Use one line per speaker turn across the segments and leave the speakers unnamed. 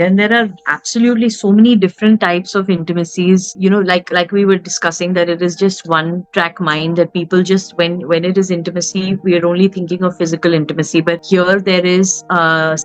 And there are absolutely so many different types of intimacies, like we were discussing, that it is just one track mind, that people just, when it is intimacy, we are only thinking of physical intimacy. But here there is,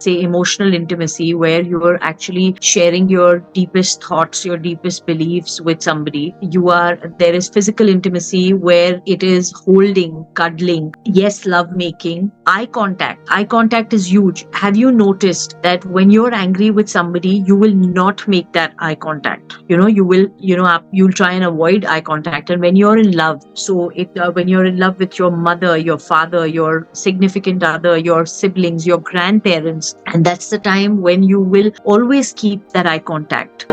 say, emotional intimacy, where you are actually sharing your deepest thoughts, your deepest beliefs with somebody. There is physical intimacy, where it is holding, cuddling, yes, love making, eye contact. Eye contact is huge. Have you noticed that when you're angry with somebody, you will not make that eye contact? You'll try and avoid eye contact. And when you're in love, when you're in love with your mother, your father, your significant other, your siblings, your grandparents, and that's the time when you will always keep that eye contact.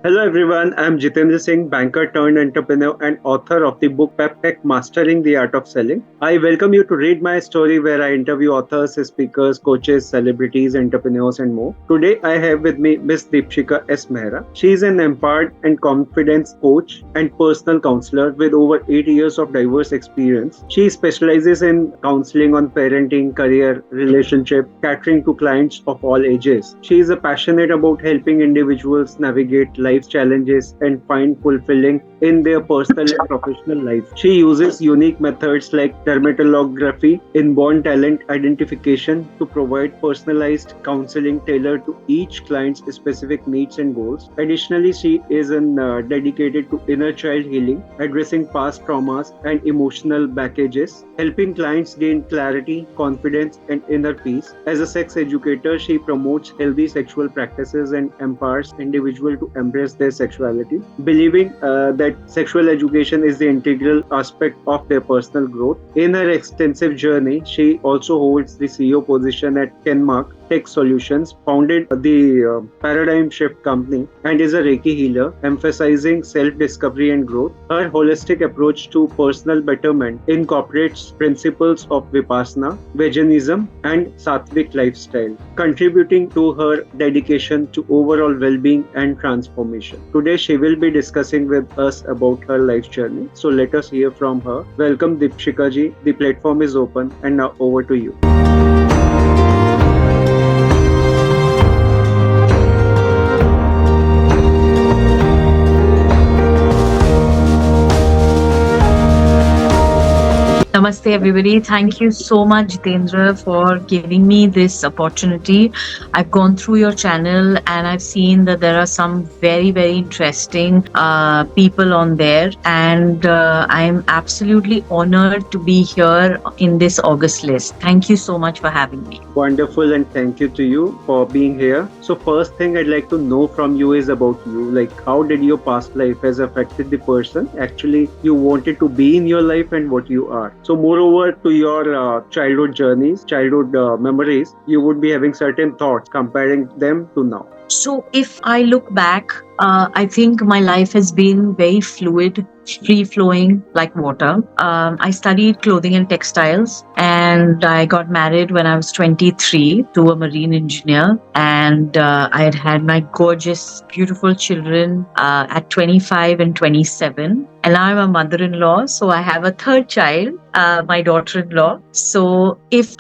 Hello everyone, I'm Jitendra Singh, banker turned entrepreneur and author of the book Pep Tech Mastering the Art of Selling. I welcome you to read my story where I interview authors, speakers, coaches, celebrities, entrepreneurs and more. Today I have with me Miss Deepshikha S. Mehra. She is an empowered and confidence coach and personal counselor with over 8 years of diverse experience. She specializes in counseling on parenting, career, relationship, catering to clients of all ages. She is passionate about helping individuals navigate life's challenges and find fulfilling in their personal and professional life. She uses unique methods like dermatoglyphics, inborn talent identification to provide personalized counseling tailored to each client's specific needs and goals. Additionally, she is dedicated to inner child healing, addressing past traumas and emotional blockages, helping clients gain clarity, confidence, and inner peace. As a sex educator, she promotes healthy sexual practices and empowers individuals to embrace their sexuality, believing that sexual education is the integral aspect of their personal growth. In her extensive journey, she also holds the CEO position at Kenmark Tech Solutions, founded the Paradigm Shift company, and is a Reiki healer, emphasizing self-discovery and growth. Her holistic approach to personal betterment incorporates principles of Vipassana, Veganism, and Sattvic lifestyle, contributing to her dedication to overall well-being and transformation. Today, she will be discussing with us about her life journey. So let us hear from her. Welcome, Deepshikha ji. The platform is open, and now over to you.
Namaste, everybody. Thank you so much, Jitendra, for giving me this opportunity. I've gone through your channel and I've seen that there are some very, very interesting people on there. And I'm absolutely honored to be here in this August list. Thank you so much for having me.
Wonderful, and thank you to you for being here. So first thing I'd like to know from you is about you. Like, how did your past life has affected the person actually you wanted to be in your life and what you are? So moreover to your childhood journeys, childhood memories, you would be having certain thoughts comparing them to now.
So if I look back, I think my life has been very fluid, free flowing like water. I studied clothing and textiles, and I got married when I was 23 to a marine engineer. And I had had my gorgeous, beautiful children at 25 and 27. And now I'm a mother-in-law, so I have a third child, my daughter-in-law. So if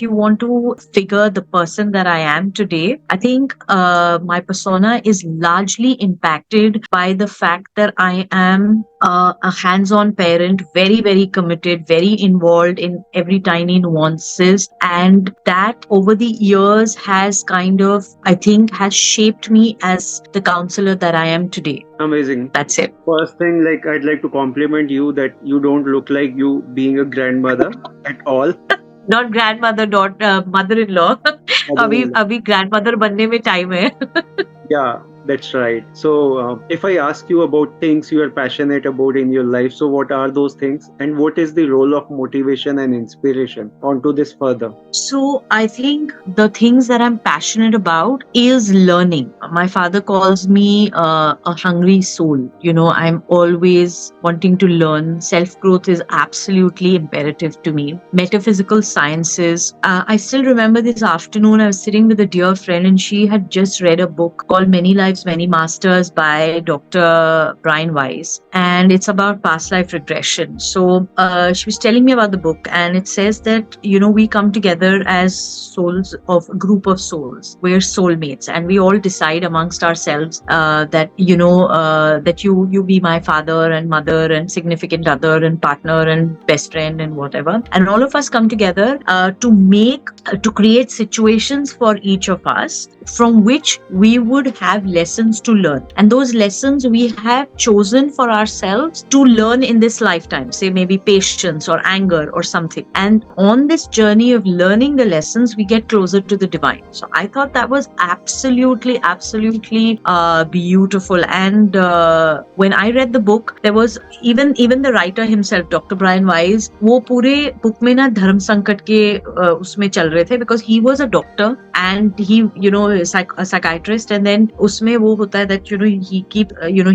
you want to figure the person that I am today, I think my persona is largely impacted by the fact that I am a hands-on parent, very, very committed, very involved in every tiny nuances. And that over the years has kind of, I think, has shaped me as the counselor that I am today.
Amazing.
That's it.
First thing, like, I'd like to compliment you that you don't look like you being a grandmother at all.
Not grandmother, mother-in-law. अभी grandmother बनने में time है.
Yeah, that's right. So, if I ask you about things you are passionate about in your life, so what are those things, and what is the role of motivation and inspiration? Onto this further.
So, I think the things that I'm passionate about is learning. My father calls me a hungry soul. I'm always wanting to learn. Self-growth is absolutely imperative to me. Metaphysical sciences. I still remember this afternoon, I was sitting with a dear friend and she had just read a book called Many Lives Lives, Many Masters by Dr. Brian Weiss, and it's about past life regression. So she was telling me about the book, and it says that, we come together as souls of a group of souls. We're soulmates, and we all decide amongst ourselves that, that you be my father and mother and significant other and partner and best friend and whatever. And all of us come together to create situations for each of us from which we would have lessons to learn. And those lessons we have chosen for ourselves to learn in this lifetime, say maybe patience or anger or something. And on this journey of learning the lessons, we get closer to the divine. So I thought that was absolutely, absolutely beautiful. And when I read the book, there was even the writer himself, Dr. Brian Weiss, वो पूरे book में ना धर्म संकट के उसमें चल रहे थे, because he was a doctor and he, a psychiatrist, and then उसमें वो होता है that,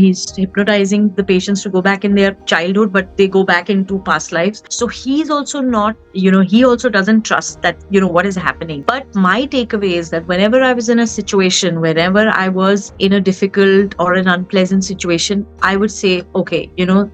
he's hypnotizing the patients to go back in their childhood, but they go back into past lives. So he's also not, he also doesn't trust that, what is happening. But my takeaway is that whenever I was in a situation, whenever I was in a difficult or an unpleasant situation, I would say, okay,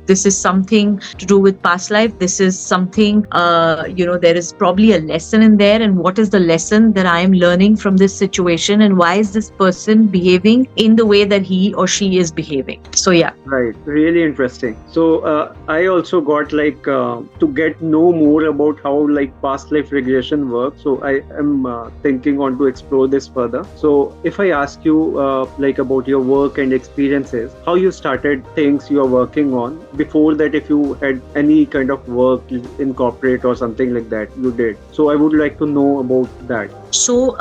this is something to do with past life. This is something, there is probably a lesson in there. And what is the lesson that I am learning from this situation? And why is this person behaving in the way that he or she is behaving? So, yeah.
Right. Really interesting. So I also got to get know more about how past life regression works. So I am thinking on to explore this further. So if I ask you about your work and experiences, how you started things you are working on, before that if you had any kind of work in corporate or something like that you did. So I would like to know about that.
So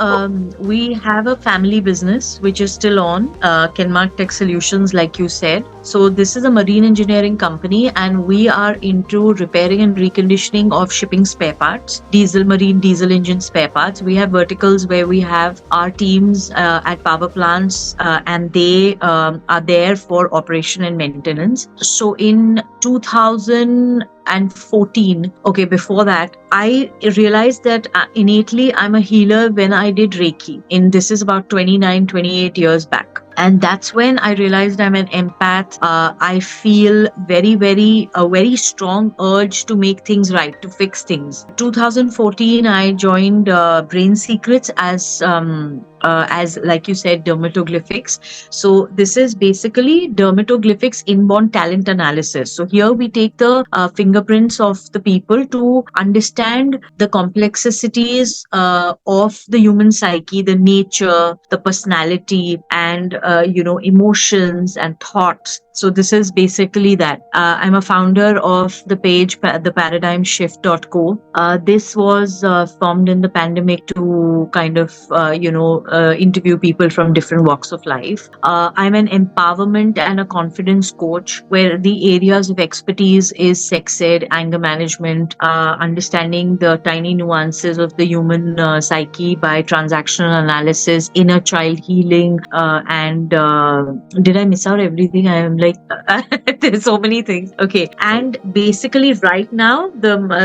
we have a family business which is still on, Kenmark Tech Solutions, like you said. So this is a marine engineering company, and we are into repairing and reconditioning of shipping spare parts, marine diesel engine spare parts. We have verticals where we have our teams at power plants, and they are there for operation and maintenance. So in 2014, okay, before that, I realized that innately I'm a healer when I did Reiki. This is about 28 years back. And that's when I realized I'm an empath. I feel a very strong urge to make things right, to fix things. 2014, I joined Brain Secrets as like you said, dermatoglyphics. So this is basically dermatoglyphics inborn talent analysis. So here we take the fingerprints of the people to understand the complexities of the human psyche, the nature, the personality, and emotions and thoughts. So this is basically that. I'm a founder of the page, theparadigmshift.co. This was formed in the pandemic to kind of, interview people from different walks of life. I'm an empowerment and a confidence coach, where the areas of expertise is sex ed, anger management, understanding the tiny nuances of the human psyche by transactional analysis, inner child healing, and did I miss out everything? I am like, there's so many things. Okay. And basically right now,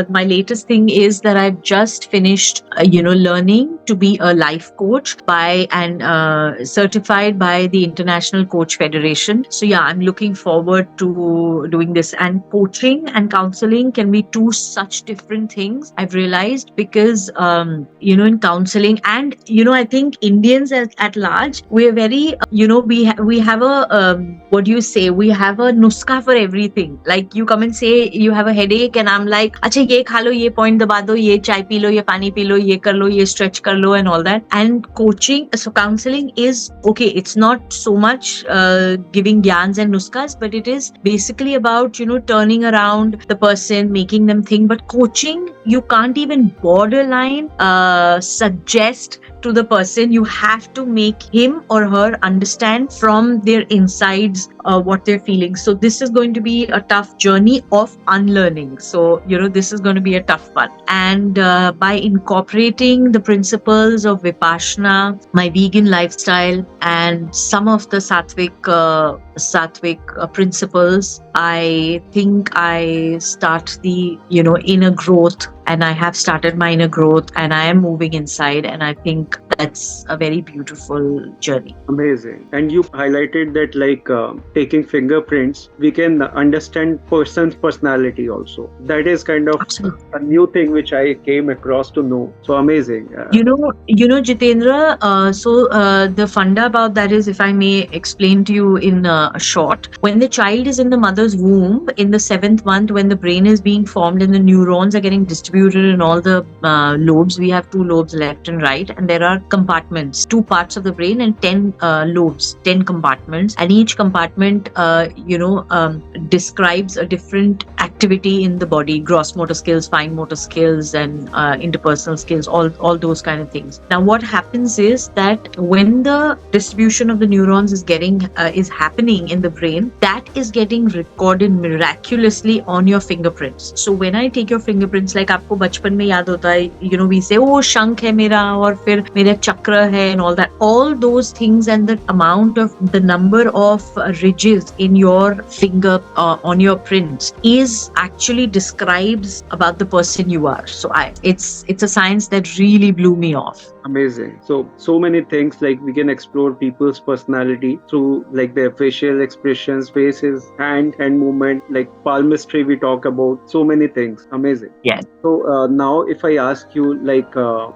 my latest thing is that I've just finished, learning to be a life coach certified by the International Coach Federation. So yeah, I'm looking forward to doing this. And coaching and counseling can be two such different things, I've realized, because, in counseling and, I think Indians at large, we're very, we have a, what do you say? We have a nuska for everything. Like you come and say you have a headache, and I'm like, acha ye kha lo, ye point daba do, ye chai pee lo, ye pani pee lo, ye kar lo, ye stretch kar lo, and all that. And counseling is okay. It's not so much giving gyans and nuskas, but it is basically about, turning around the person, making them think. But coaching, you can't even borderline suggest to the person. You have to make him or her understand from their insides what they're feeling. So this is going to be a tough journey of unlearning. So, this is going to be a tough one. And by incorporating the principles of Vipassana, my vegan lifestyle, and some of the sattvic principles, I think I start the, inner growth, and I have started my inner growth, and I am moving inside. And I think that's a very beautiful journey.
Amazing. And you highlighted that taking fingerprints, we can understand person's personality also. That is kind of
Absolutely.
a new thing which I came across to know. So amazing.
Jitendra, the funda about that is, if I may explain to you in a short, when the child is in the mother's womb in the seventh month, when the brain is being formed and the neurons are getting distributed in all the lobes, we have two lobes, left and right, and there are compartments, two parts of the brain and 10 lobes, 10 compartments, and each compartment, describes a different activity in the body, gross motor skills, fine motor skills, and interpersonal skills, all those kind of things. Now what happens is that when the distribution of the neurons is happening in the brain, that is getting recorded miraculously on your fingerprints. So when I take your fingerprints, like आपको बचपन में याद होता है, we say, oh, शंख है मेरा, और फिर मेरा चक्र है, and all those things, and the number of ridges in your finger on your prints is actually describes about the person you are. So it's a science that really blew me off.
Amazing. So many things, like we can explore people's personality through like their facial expressions, faces, hand movement, like palmistry. We talk about so many things. Amazing.
Yes.
So now, if I ask you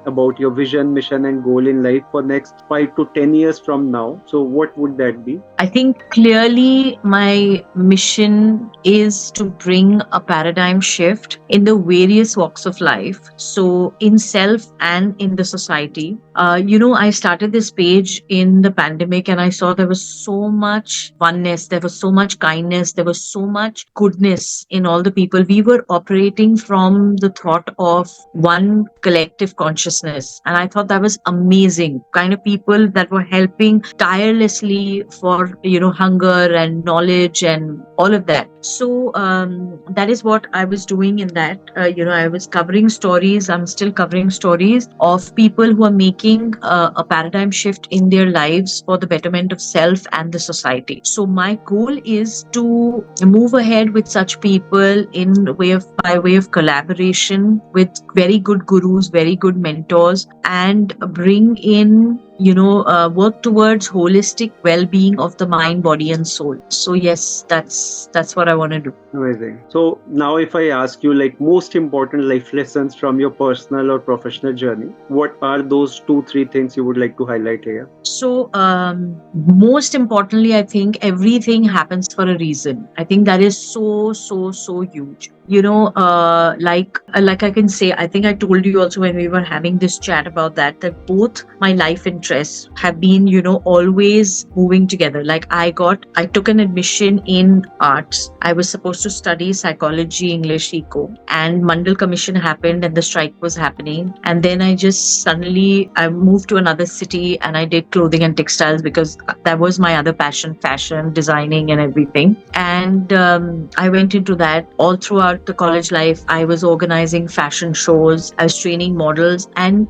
about your vision, mission, and goal in life for next 5 to 10 years from now, so what would that be?
I think clearly my mission is to bring a paradigm shift in the various walks of life. So in self and in the society. I started this page in the pandemic and I saw there was so much oneness, there was so much kindness, there was so much goodness in all the people. We were operating from the thought of one collective consciousness. And I thought that was amazing. Kind of people that were helping tirelessly for, hunger and knowledge and all of that. So that is what I was doing in that. I was covering stories. I'm still covering stories of people who are making a paradigm shift in their lives for the betterment of self and the society. So my goal is to move ahead with such people by way of collaboration with very good gurus, very good mentors, and bring in work towards holistic well-being of the mind, body, and soul. So yes, that's what I want to do.
Amazing. So now, if I ask you like most important life lessons from your personal or professional journey, what are those 2-3 things you would like to highlight here?
So most importantly, I think everything happens for a reason. I think that is so huge. Like I can say, I think I told you also when we were having this chat about that both my life interests have been, always moving together. Like I took an admission in arts. I was supposed to study psychology, English, eco, and Mandal Commission happened and the strike was happening. And then I moved to another city and I did clothing and textiles because that was my other passion, fashion, designing and everything. And I went into that all throughout the college life. I was organizing fashion shows, I was training models, and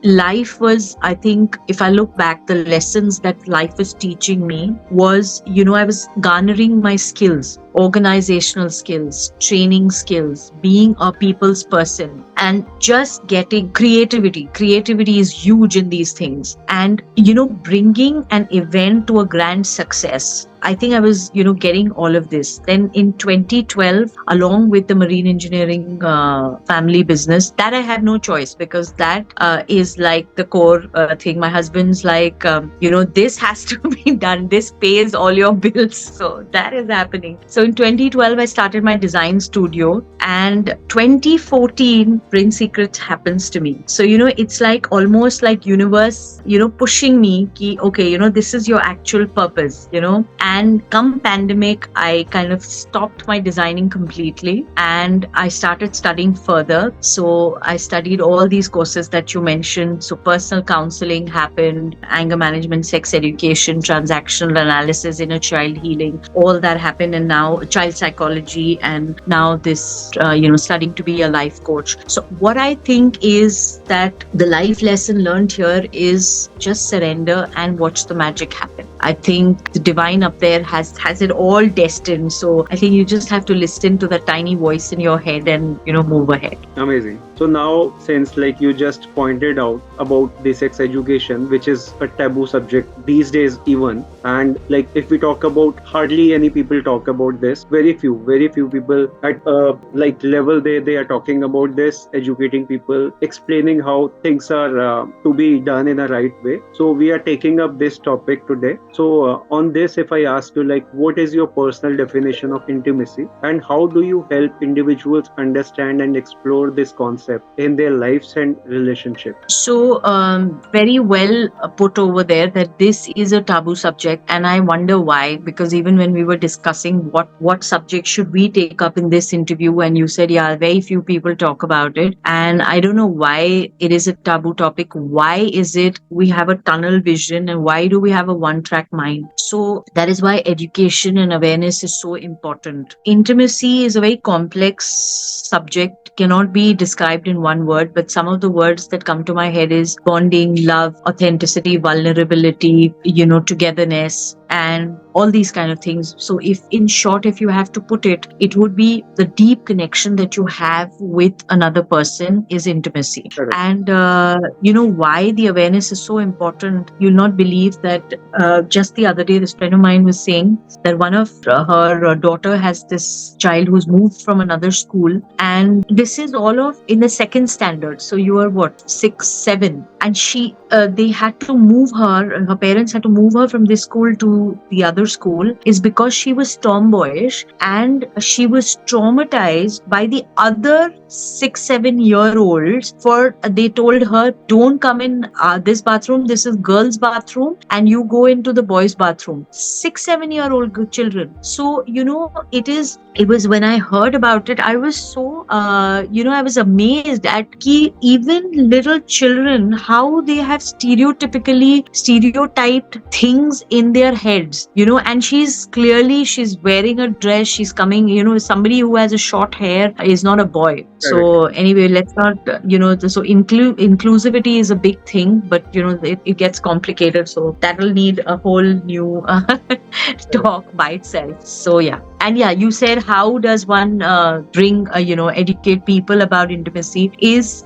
life was, I think, if I look back, the lessons that life was teaching me was, I was garnering my skills, organizational skills, training skills, being a people's person, and just getting creativity. Creativity is huge in these things. And, bringing an event to a grand success. I think I was, getting all of this. Then in 2012, along with the marine engineering family business, that I had no choice because that is like the core thing. My husband's like, this has to be done. This pays all your bills. So that is happening. So in 2012, I started my design studio, and 2014, Prince Secrets happens to me. So, it's like almost like universe, pushing me, ki, okay, this is your actual purpose, and come pandemic, I kind of stopped my designing completely and I started studying further. So I studied all these courses that you mentioned. So personal counseling happened, anger management, sex education, transactional analysis, inner child healing, all that happened. And now child psychology, and now this, studying to be a life coach. So what I think is that the life lesson learned here is just surrender and watch the magic happen. I think the divine up there has it all destined. So I think you just have to listen to that tiny voice in your head and move ahead.
Amazing. So now, since like you just pointed out about the sex education, which is a taboo subject these days, even, and like if we talk about, hardly any people talk about this. Very few people at like level they are talking about this, educating people, explaining how things are to be done in a right way. So we are taking up this topic today. So on this, if I ask you, like, what is your personal definition of intimacy, and how do you help individuals understand and explore this concept in their lives and relationships?
So, very well put over there that this is a taboo subject, and I wonder why. Because even when we were discussing what subject should we take up in this interview, and you said, yeah, very few people talk about it, and I don't know why it is a taboo topic. Why is it we have a tunnel vision, and why do we have a one-track mind? So that is why education and awareness is so important. Intimacy is a very complex subject, cannot be described in one word, but some of the words that come to my head is bonding, love, authenticity, vulnerability, togetherness, and all these kind of things. So if in short, if you have to put it, it would be the deep connection that you have with another person is intimacy.
Correct.
And why the awareness is so important, you'll not believe that just the other day this friend of mine was saying that one of her daughter has this child who's moved from another school, and this is all of in the second standard. So you are what, 6, 7, and they had to move her. Her parents had to move her from this school to the other school, is because she was tomboyish and she was traumatized by the other 6, 7 year olds. For they told her, don't come in this bathroom. This is girls' bathroom, and you go into the boys' bathroom. 6, 7 year old children. So it was when I heard about it, I was so I was amazed at even little children, how they have stereotyped things in their heads, and she's wearing a dress, she's coming, somebody who has a short hair is not a boy.
Correct.
So anyway, let's not so inclusivity is a big thing, but it gets complicated, so that'll need a whole new talk by itself. So yeah. And yeah, you said, how does one bring educate people about intimacy is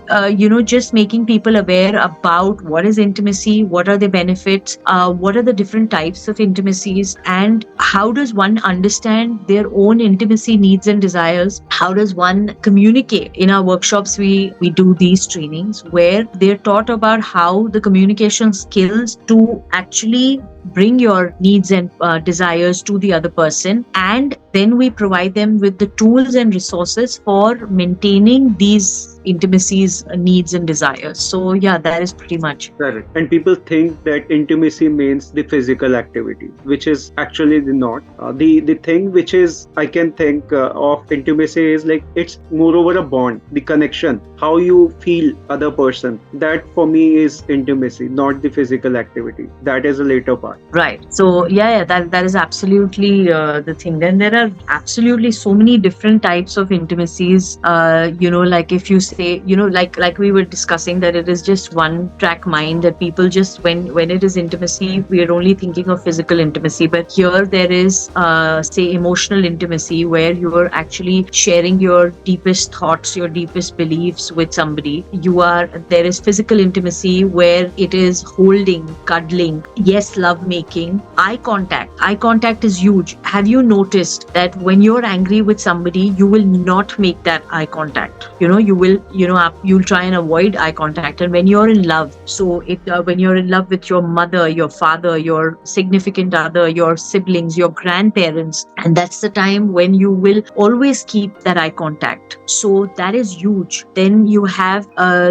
just making people aware about what is intimacy, what are the benefits, what are the different types of intimacies, and how does one understand their own intimacy needs and desires. How does one communicate? In our workshops, we do these trainings where they're taught about how the communication skills to actually bring your needs and desires to the other person, and then we provide them with the tools and resources for maintaining these intimacies, needs and desires. So yeah, that is pretty much.
Correct. And people think that intimacy means the physical activity, which is actually not. The thing which is I can think of intimacy is like it's moreover a bond, the connection, how you feel other person. That for me is intimacy, not the physical activity. That is a later part.
Right. So yeah, that is absolutely the thing. Then there are absolutely so many different types of intimacies. Like if you say, like we were discussing, that it is just one track mind, that people just when it is intimacy, we are only thinking of physical intimacy. But here there is say emotional intimacy, where you are actually sharing your deepest thoughts, your deepest beliefs with somebody. There is physical intimacy, where it is holding, cuddling, yes, love making. Eye contact is huge. Have you noticed that when you're angry with somebody, you will not make that eye contact? You'll try and avoid eye contact. And when you're in love, so when you're in love with your mother, your father, your significant other, your siblings, your grandparents, and that's the time when you will always keep that eye contact. So that is huge. Then you have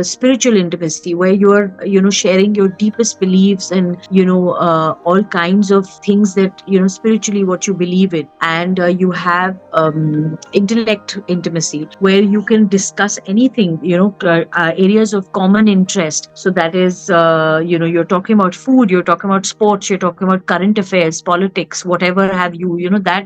spiritual intimacy, where you're sharing your deepest beliefs and all kinds of things that spiritually what you believe in. And you have intellect intimacy, where you can discuss anything, areas of common interest. So that is you're talking about food, you're talking about sports, you're talking about current affairs, politics, whatever have you.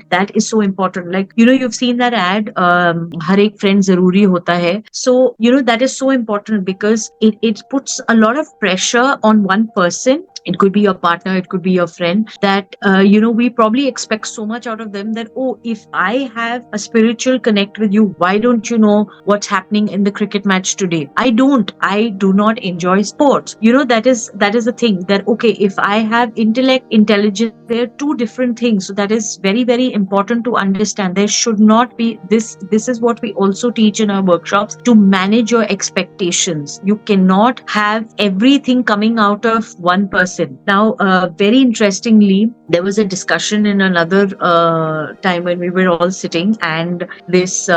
That is so important. Like you've seen that ad, har ek friend zaruri hota hai. So that is so important, because it puts a lot of pressure on one person it could be your partner, it could be your friend, that we probably expect so much out of them that, oh, if I have a spiritual connect with you, why don't you know what's happening in the cricket match today? I do not enjoy sports. That is the thing, that okay, if I have intelligence, they're two different things. So that is very, very important to understand. There should not be this is what we also teach in our workshops, to manage your expectations. You cannot have everything coming out of one person. Now, very interestingly, there was a discussion in another time when we were all sitting, and this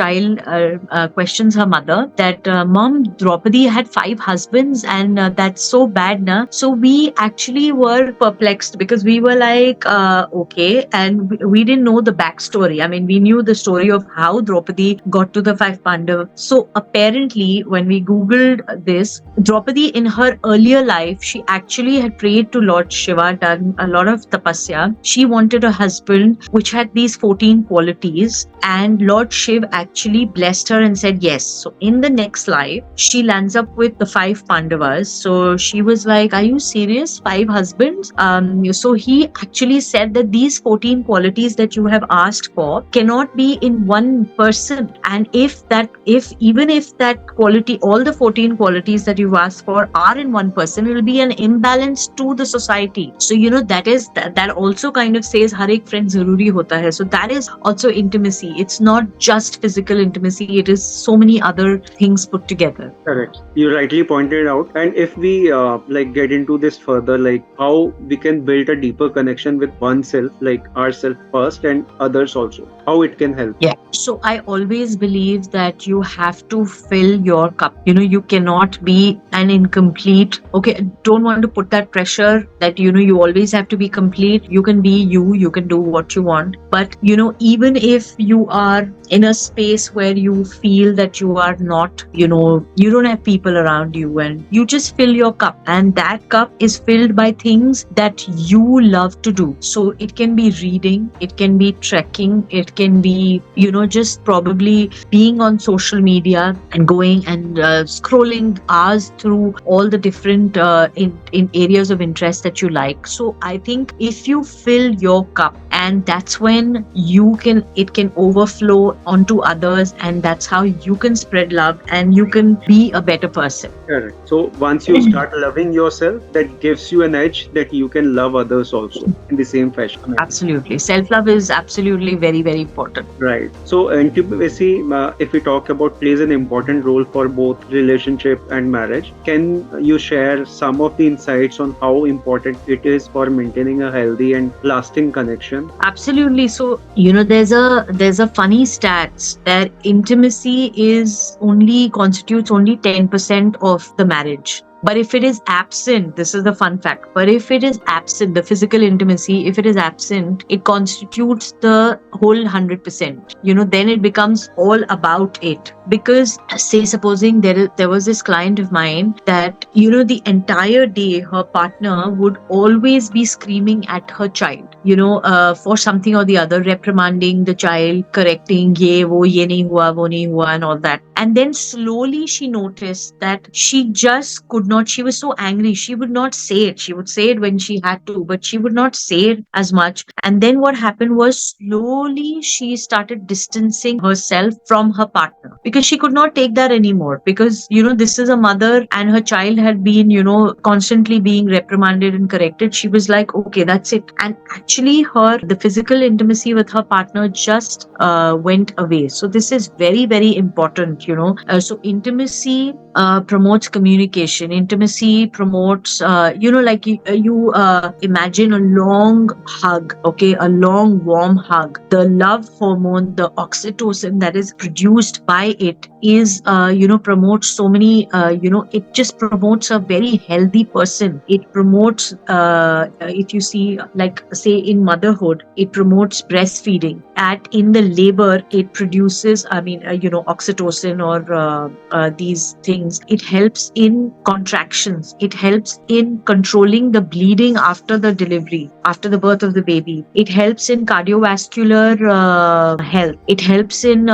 child questions her mother that, Mom, Draupadi had 5 husbands, and that's so bad, na? So we actually were perplexed, because we were like, okay, and we didn't know the backstory. I mean, we knew the story of how Draupadi got to the 5 Pandavas. So apparently, when we Googled this, Draupadi in her earlier life, she actually had prayed to Lord Shiva, done a lot of tapasya. She wanted a husband which had these 14 qualities, and Lord Shiv actually blessed her and said yes. So in the next life, she lands up with the 5 Pandavas. So she was like, "Are you serious? 5 husbands?" So he actually said that these 14 qualities that you have asked for cannot be in one person, and if that quality, all the 14 qualities that you've asked for are in one person, it will be an imbalance to the society. So that also kind of says har ek friend zaruri hota hai. So that is also intimacy. It's not just physical intimacy, it is so many other things put together.
Correct. You rightly pointed out. And if we get into this further, like how we can build a deeper connection with oneself, like ourselves first and others also, how it can help.
Yeah. So I always believe that you have to fill your cup. You cannot be an incomplete. Okay, don't want to put that pressure that, you always have to be complete. You can be you can do what you want. But, even if you are in a space where you feel that you are not, you don't have people around you, and you just fill your cup, and that cup is filled by things that you love to do. So it can be reading, it can be trekking, it can be, just probably being on social media and going and scrolling hours through all the different in areas of interest that you like. So I think if you fill your cup, and that's when it can overflow onto others, and that's how you can spread love and you can be a better person.
Correct. So once you start loving yourself, that gives you an edge that you can love others also in the same fashion.
Absolutely. Self-love is absolutely very, very important.
Right. So intimacy, if we talk about, plays an important role for both relationship and marriage. Can you share some of the insights on how important it is for maintaining a healthy and lasting connection?
Absolutely. So, there's a funny stats that intimacy constitutes only 10% of the marriage. But if it is absent, this is the fun fact, but if it is absent, the physical intimacy, if it is absent, it constitutes the whole 100%. Then it becomes all about it. Because, say, supposing there was this client of mine that, the entire day her partner would always be screaming at her child, for something or the other, reprimanding the child, correcting, ye nahi hua, and all that. And then slowly she noticed that she just could not, she was so angry, she would not say it. She would say it when she had to, but she would not say it as much. And then what happened was, slowly she started distancing herself from her partner, because she could not take that anymore. Because, this is a mother, and her child had been, constantly being reprimanded and corrected. She was like, okay, that's it. And actually the physical intimacy with her partner just went away. So this is very, very important. So intimacy promotes communication. Intimacy promotes, you imagine a long hug, okay, a long warm hug. The love hormone, the oxytocin that is produced by it is, promotes so many, it just promotes a very healthy person. It promotes, if you see, like, say, in motherhood, it promotes breastfeeding. In the labor, it produces, oxytocin, contraction or these things. It helps in contractions. It helps in controlling the bleeding after the delivery, after the birth of the baby. It helps in cardiovascular health. It helps in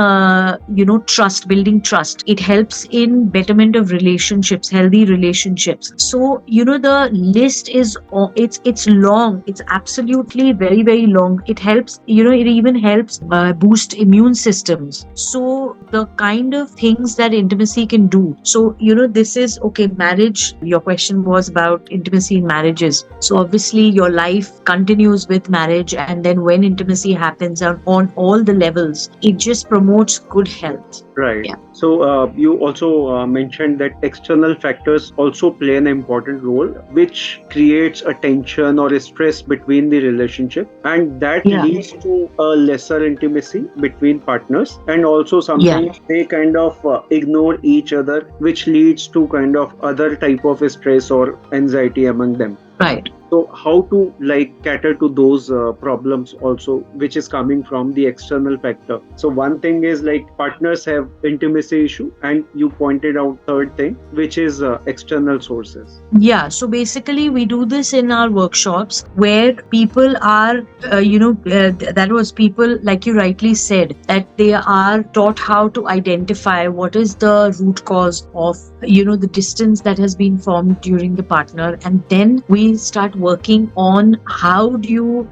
trust, building trust. It helps in betterment of relationships, healthy relationships. So the list is it's long. It's absolutely very very long. It helps. It even helps boost immune systems. So the kind of things that intimacy can do. So this is okay. Marriage. Your question was about intimacy in marriages. So obviously your life continues with marriage, and then when intimacy happens on all the levels, it just promotes good health.
Right.
Yeah.
So you also mentioned that external factors also play an important role, which creates a tension or a stress between the relationship, and that
Yeah.
leads to a lesser intimacy between partners. And also
Yeah.
sometimes they kind of ignore each other, which leads to kind of other type of stress or anxiety among them.
Right.
So how to like cater to those problems also, which is coming from the external factor. So one thing is like partners have intimacy issue, and you pointed out third thing, which is external sources.
Yeah, so basically, we do this in our workshops where people are, that was people, like you rightly said, that they are taught how to identify what is the root cause of, the distance that has been formed during the partner. And then we start working on how do you,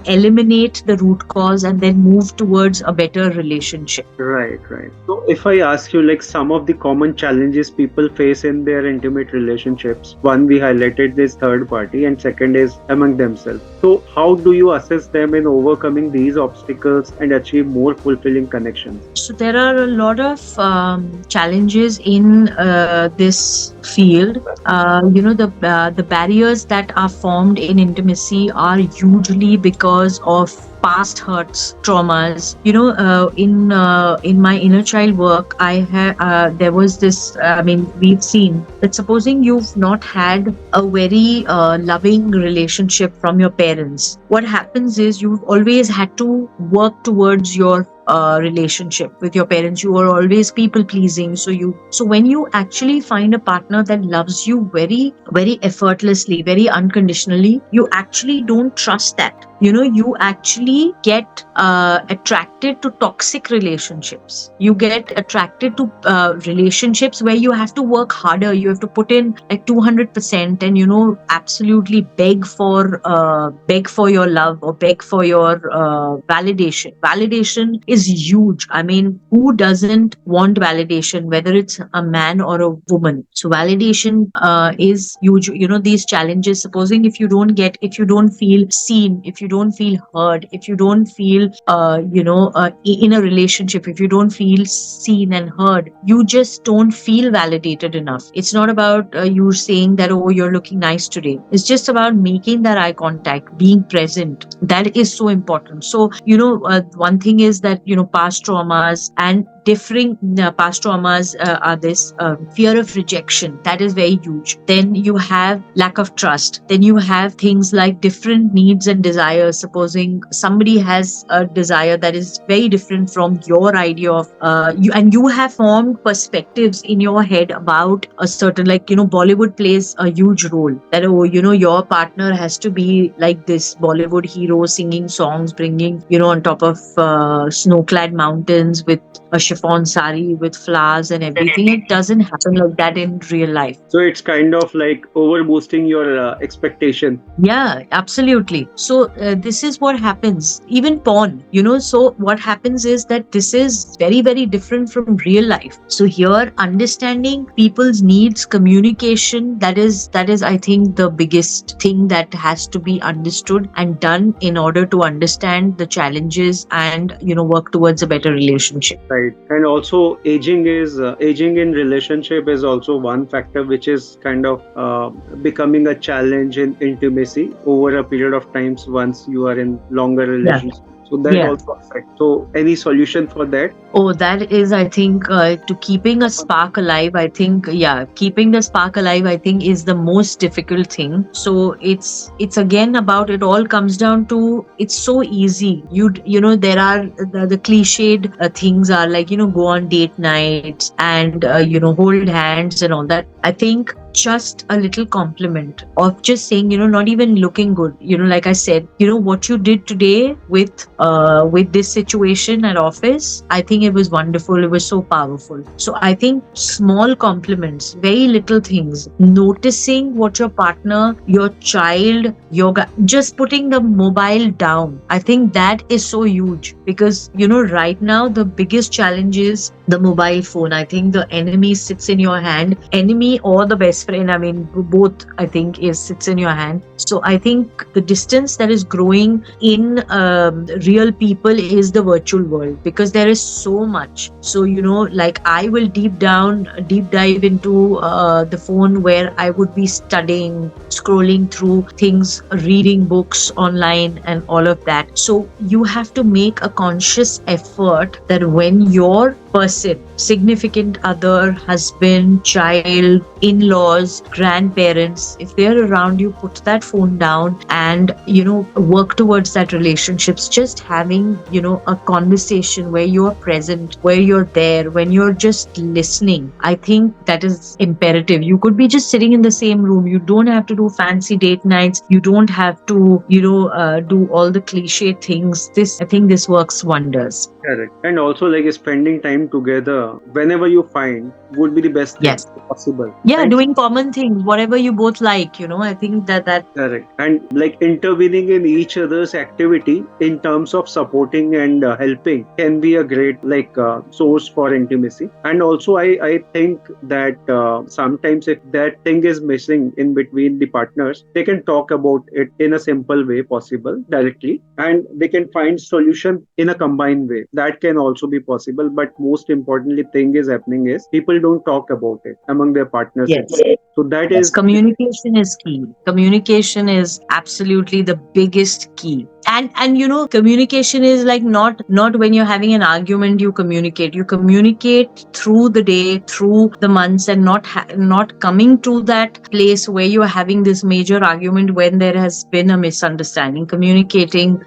eliminate the root cause and then move towards a better relationship.
Right, right. So if I ask you like some of the common challenges people face in their intimate relationships, one we highlighted is third party and second is among themselves. So how do you assess them in overcoming these obstacles and achieve more fulfilling connections?
So there are a lot of challenges in this field. The barriers that are formed in intimacy are usually because of past hurts, traumas. In my inner child work, there was this. We've seen that supposing you've not had a very loving relationship from your parents, what happens is you've always had to work towards your relationship with your parents. You are always people pleasing. So when you actually find a partner that loves you very very effortlessly, very unconditionally, you actually don't trust that. You actually get attracted to toxic relationships. You get attracted to relationships where you have to work harder. You have to put in like 200% and absolutely beg for your love or beg for your validation is huge. I mean, who doesn't want validation, whether it's a man or a woman? So validation is huge. These challenges, supposing if you don't feel seen, if you don't feel heard, if you don't feel in a relationship, if you don't feel seen and heard, you just don't feel validated enough. It's not about you saying that, oh, you're looking nice today. It's just about making that eye contact, being present. That is so important. So one thing is that past traumas and differing past traumas are this fear of rejection. That is very huge. Then you have lack of trust. Then you have things like different needs and desires. Supposing somebody has a desire that is very different from your idea of you, and you have formed perspectives in your head about a certain, like Bollywood plays a huge role, that your partner has to be like this Bollywood hero, singing songs, bringing on top of snow-clad mountains with a chiffon sari with flowers and everything. It doesn't happen like that in real life.
So it's kind of like over boosting your expectation.
Yeah, absolutely. So this is what happens. Even porn, so what happens is that this is very, very different from real life. So here, understanding people's needs, communication, that is, I think, the biggest thing that has to be understood and done in order to understand the challenges and, work towards a better relationship.
Right. And also aging in relationship is also one factor which is kind of becoming a challenge in intimacy over a period of times once you are in longer
Yeah.
relationships. So that
Yeah.
also affects. So any solution for that?
Oh, that is, I think, to keeping a spark alive. I think, yeah, keeping the spark alive, I think, is the most difficult thing. So it's again about, it all comes down to, it's so easy. There are the cliched things are like, go on date nights and hold hands and all that. I think just a little compliment of just saying, not even looking good, like I said, what you did today with this situation at office, I think it was wonderful, it was so powerful. So I think small compliments, very little things, noticing what your partner, your child, just putting the mobile down, I think that is so huge. Because right now the biggest challenge is the mobile phone. I think the enemy sits in your hand, enemy or the best friend, I mean, both, I think, is sits in your hand. So I think the distance that is growing in real people is the virtual world, because there is so much. So like, I will deep dive into the phone, where I would be studying, scrolling through things, reading books online and all of that. So you have to make a conscious effort that when your person, significant other, husband, child, in-laws, grandparents, if they're around you, put that phone down and work towards that relationships. Just having a conversation where you're present, where you're there, when you're just listening, I think that is imperative. You could be just sitting in the same room, you don't have to do fancy date nights, you don't have to do all the cliche things. This, I think, this works wonders.
Correct. And also, like, spending time together whenever you find would be the best thing
Yes.
possible.
Yeah,
And
doing common things, whatever you both like, I think that
correct. And like intervening in each other's activity in terms of supporting and helping can be a great source for intimacy. And also, I think that sometimes if that thing is missing in between the partners, they can talk about it in a simple way possible directly, and they can find solution in a combined way. That can also be possible. But most importantly, thing is happening is people don't talk about it among their partners
yes.
itself. So that
Yes,
is
communication is key. Communication is absolutely the biggest key. And communication is like, not when you're having an argument you communicate. You communicate through the day, through the months, and not coming to that place where you're having this major argument when there has been a misunderstanding. Communicating,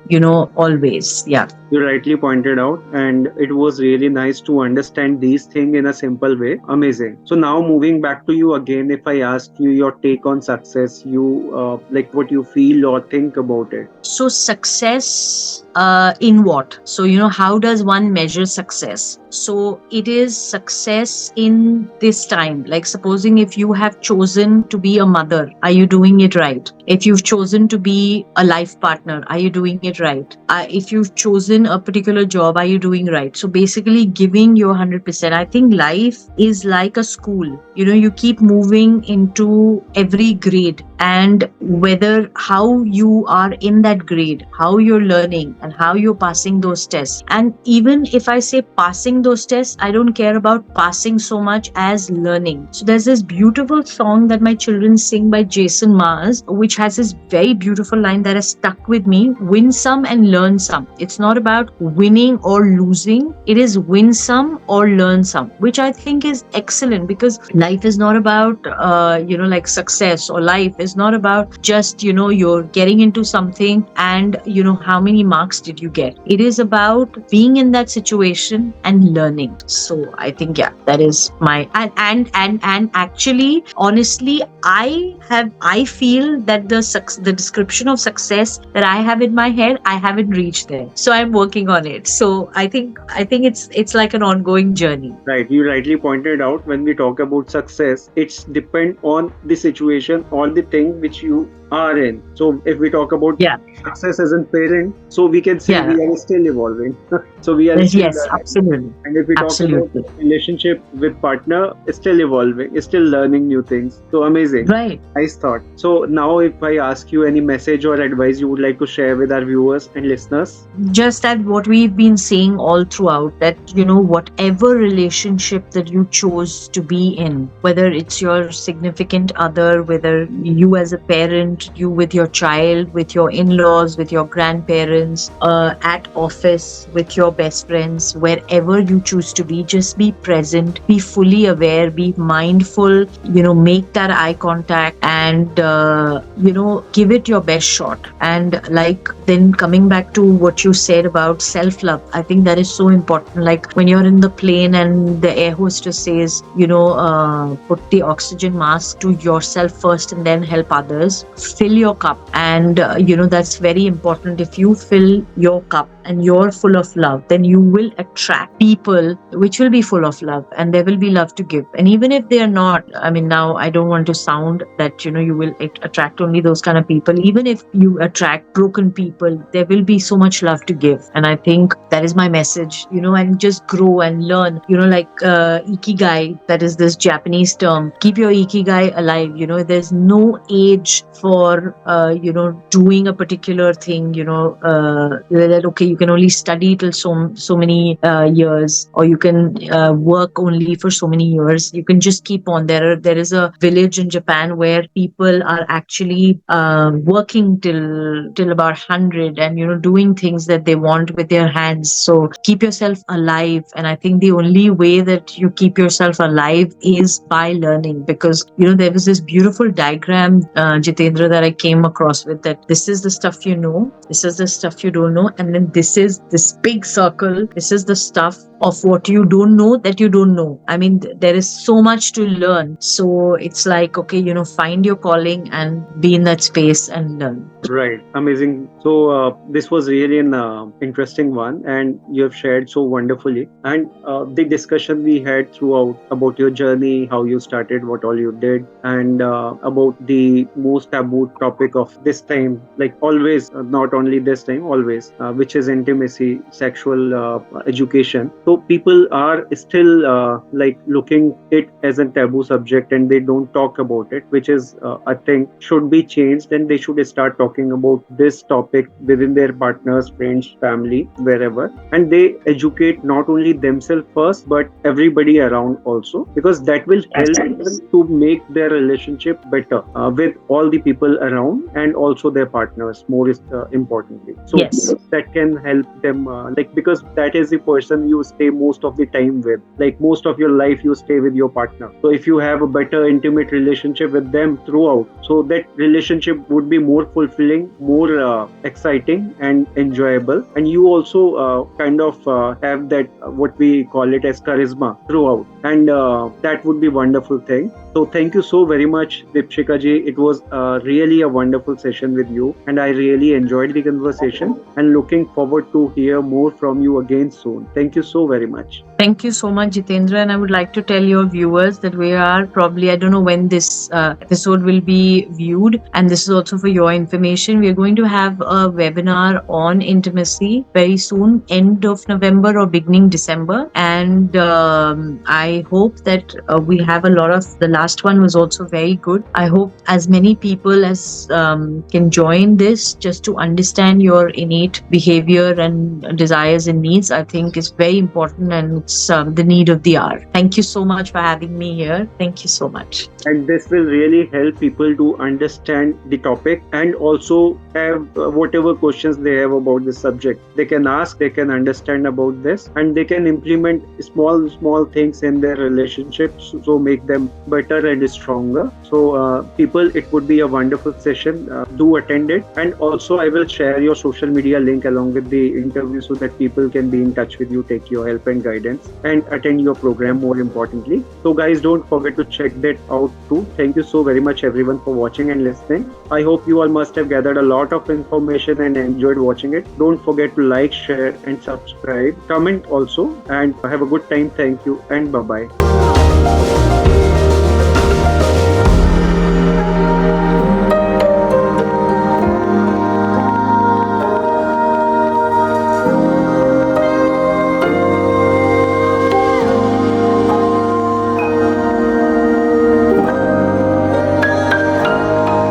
always. Yeah.
you rightly pointed out, and it was really nice to understand these things in a simple way. Amazing. So now moving back to you again, if I ask you your take on success, you like what you feel or think about it.
So success in what? So how does one measure success? So it is success in this time. Like, supposing if you have chosen to be a mother, are you doing it right? If you've chosen to be a life partner, are you doing it right? If you've chosen a particular job, are you doing right? So basically giving your 100%. I think life is like a school. You keep moving into every grade, and whether how you are in that grade, how you're learning, and how you're passing those tests. And even if I say passing those tests, I don't care about passing so much as learning. So there's this beautiful song that my children sing by Jason Mars, which has this very beautiful line that has stuck with me: win some and learn some. It's not about winning or losing, it is win some or learn some, which I think is excellent. Because life is not about like success, or life is not about just you're getting into something and how many marks did you get. It is about being in that situation and learning. So I think, yeah, that is my and actually, honestly, I feel that the description of success that I have in my head, I haven't reached there, so I'm working on it. So I think it's like an ongoing journey.
Right, you rightly pointed out, when we talk about success, it's depend on the situation or the thing which you are in. So if we talk about
Yeah.
success as a parent, so we can say
Yeah.
we are still evolving. So we are still
Yes,
learning.
absolutely.
And if we talk about
Absolutely.
relationship with partner, it's still evolving, it's still learning new things. So amazing.
Right.
Nice thought. So now if I ask you any message or advice you would like to share with our viewers and listeners.
Just that what we've been saying all throughout, that whatever relationship that you chose to be in, whether it's your significant other, whether you as a parent, you with your child, with your in-laws, with your grandparents, at office, with your best friends, wherever you choose to be, just be present, be fully aware, be mindful, make that eye contact, and give it your best shot. And like, then coming back to what you said about self-love, I think that is so important. Like when you're in the plane and the air hostess says, put the oxygen mask to yourself first and then help others, fill your cup. And that's very important. If you fill your cup and you're full of love, then you will attract people which will be full of love, and there will be love to give. And even if they are not, I mean, now I don't want to sound that you will attract only those kind of people. Even if you attract broken people, there will be so much love to give. And I think that is my message, and just grow and learn, like ikigai, that is this Japanese term. Keep your ikigai alive. There's no age for doing a particular thing. That okay, you can only study till so many years, or you can work only for so many years. You can just keep on. There is a village in Japan where people are actually working till about 100, and doing things that they want with their hands. So keep yourself alive. And I think the only way that you keep yourself alive is by learning, because there was this beautiful diagram, Jitendra, that I came across with, that this is the stuff this is the stuff you don't know, and then this is this big circle, this is the stuff of what you don't know that you don't know. I mean, there is so much to learn. So it's like, okay, find your calling and be in that space and learn.
Right, amazing. So this was really an interesting one, and you have shared so wonderfully. And the discussion we had throughout about your journey, how you started, what all you did, and about the most taboo topic of this time, like always, not only this time, always, which is intimacy, sexual education. So people are still like looking it as a taboo subject, and they don't talk about it, which is I think should be changed, and they should start talking about this topic within their partners, friends, family, wherever, and they educate not only themselves first but everybody around also, because that will help them to make their relationship better with all the people around, and also their partners, more importantly. So
Yes.
that can help them like, because that is the person you stay most of the time with, like most of your life you stay with your partner. So if you have a better intimate relationship with them throughout, so that relationship would be more fulfilling, more exciting and enjoyable, and you also kind of have that what we call it as charisma throughout, and that would be wonderful thing. So thank you so very much, Deepshikha ji. It was really a wonderful session with you, and I really enjoyed the conversation, and looking forward to hear more from you again soon. Thank you so very much.
Thank you so much, Jitendra. And I would like to tell your viewers that we are probably, I don't know when this episode will be viewed, and this is also for your information. We are going to have a webinar on intimacy very soon, end of November or beginning December. And I hope that we have a lot of, the last one was also very good. I hope as many people as can join this, just to understand your innate behavior and desires and needs. I think is very important, and it's the need of the hour. Thank you so much for having me here. Thank you so much.
And this will really help people to understand the topic, and also have whatever questions they have about the subject, they can ask, they can understand about this, and they can implement small things in their relationships, so make them better and stronger. So people, it would be a wonderful session. Do attend it, and also I will share your social media link along with the interview, so that people can be in touch with you, take your help and guidance, and attend your program, more importantly. So guys, don't forget to check that out too. Thank you so very much everyone for watching and listening. I hope you all must have gathered a lot of information and enjoyed watching it. Don't forget to like, share and subscribe, comment also, and have a good time. Thank you and bye bye.